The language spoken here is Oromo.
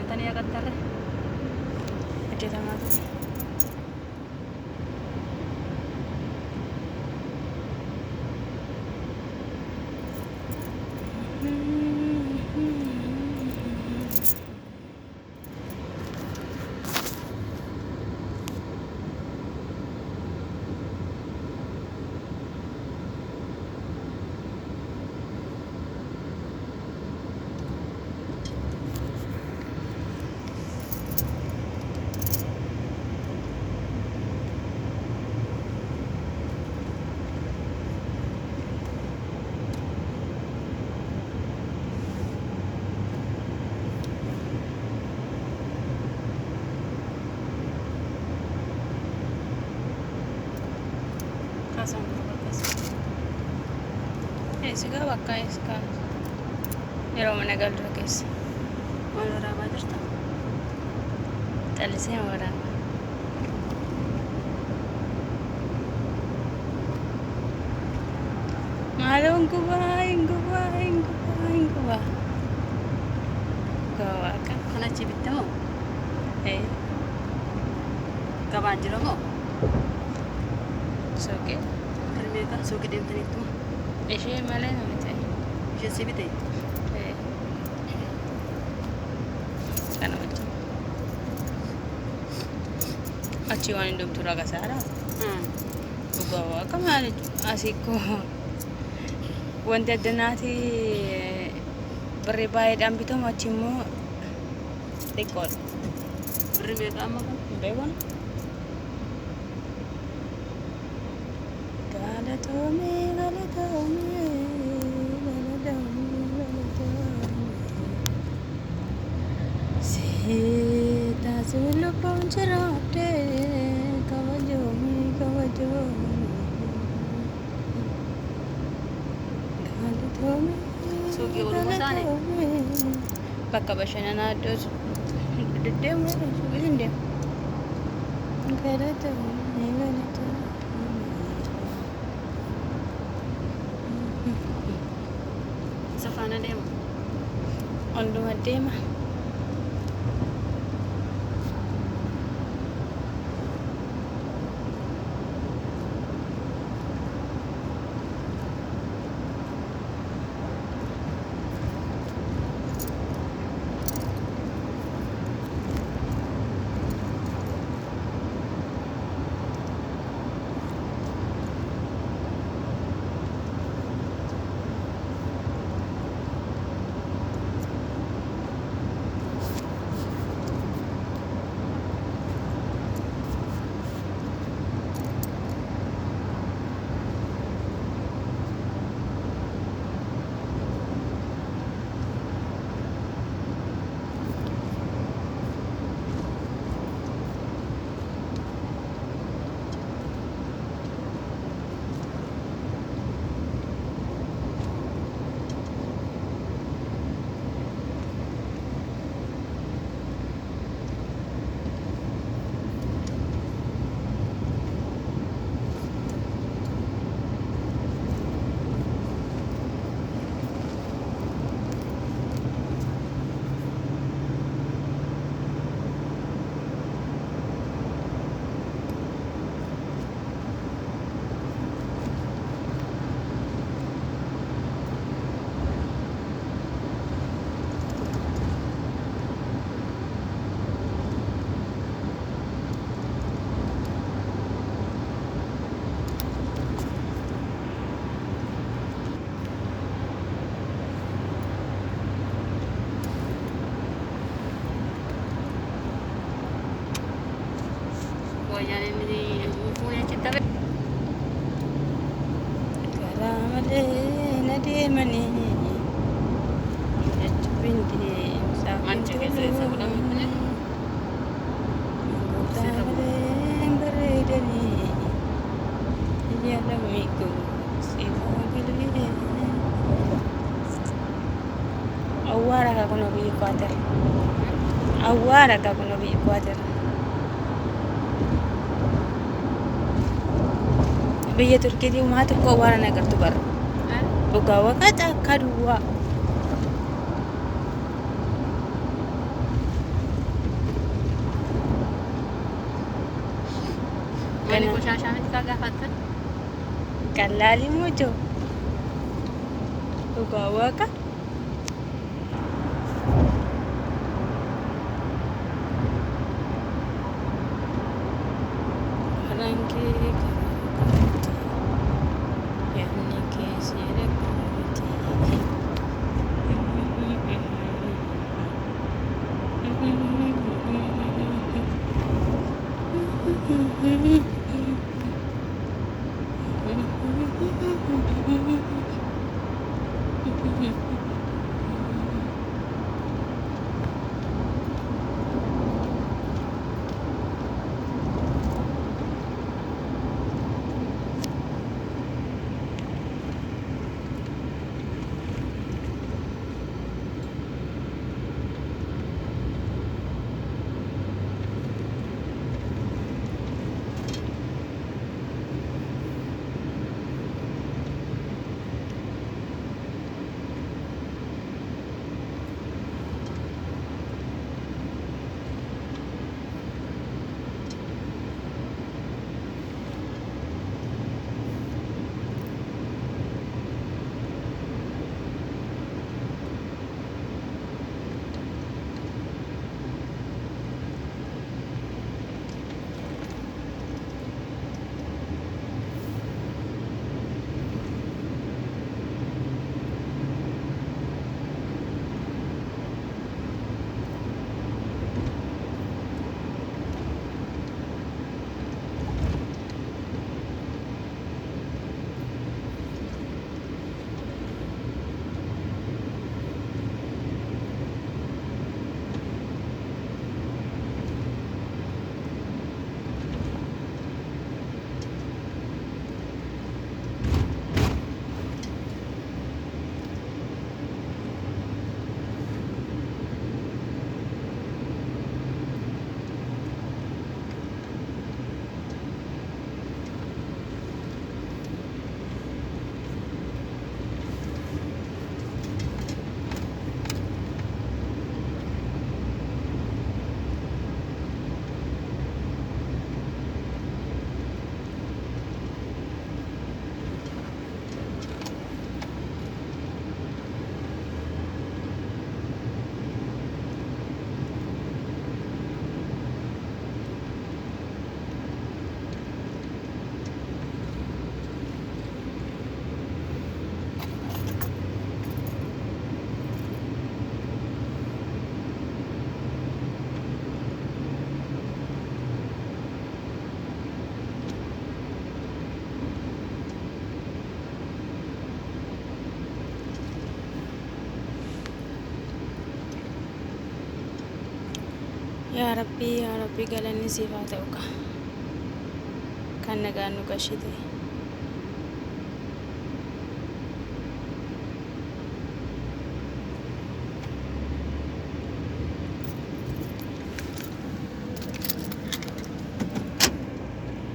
hojjetanii qaxxarre. hojjetamaa ture. Kaasaan dura bakka Eesigaa bakka eesigaa yeroo mana galuu keessa maal waraabaa jirta? xallisee waraaba. Maaloo ingubaa. Gawaaqa. Kan achi bitte moo? Gabaan jira moo? Suuqii. Hirmeeqa suuqii deemtaniittu moo? Ishee malee nama ta'e. Isheen si bite? Kana wajjin. Achi waan hin dhumtu raga saadhaa. Dhugaa waaqa maali asii koo wanti addanaati birrii baay'eedhaan bitamu achi immoo xiqqoodha. Birrii meeqa amma kan? Hin beeknu. Galatoomee. Seetaa si lubbuun jiraate kabajoomii. Galatoomee. Suuqii Oromoo taane? Bakka bashannanaa iddoo deddeemu suuqii hin deemu. Galatoomee. Isa faana deema? Onduma deema. Wayaan inni fuunee achitti hafe? Karaa malee na deemanii jajjabbiin deemsaa Mancha keessa isa godhamu kuni? Gooftaa malee bareedanii yaadamii koo siifaa galee awwaara akka kunoo biyya Ikwaatar awwaara akka kunoo biyya Ikwaatar biyya Turkiitii uumaa tokko awwaara nagartu bara dhugaa waaqa caakkaa duwwaa Ani qoshashaa miti kaa gaafattan. Qallaalii mujoo dhugaa waaqa harangee yaadni keessi yaa rabbii galanni siif haa ta'u kan nagaan nu gashite.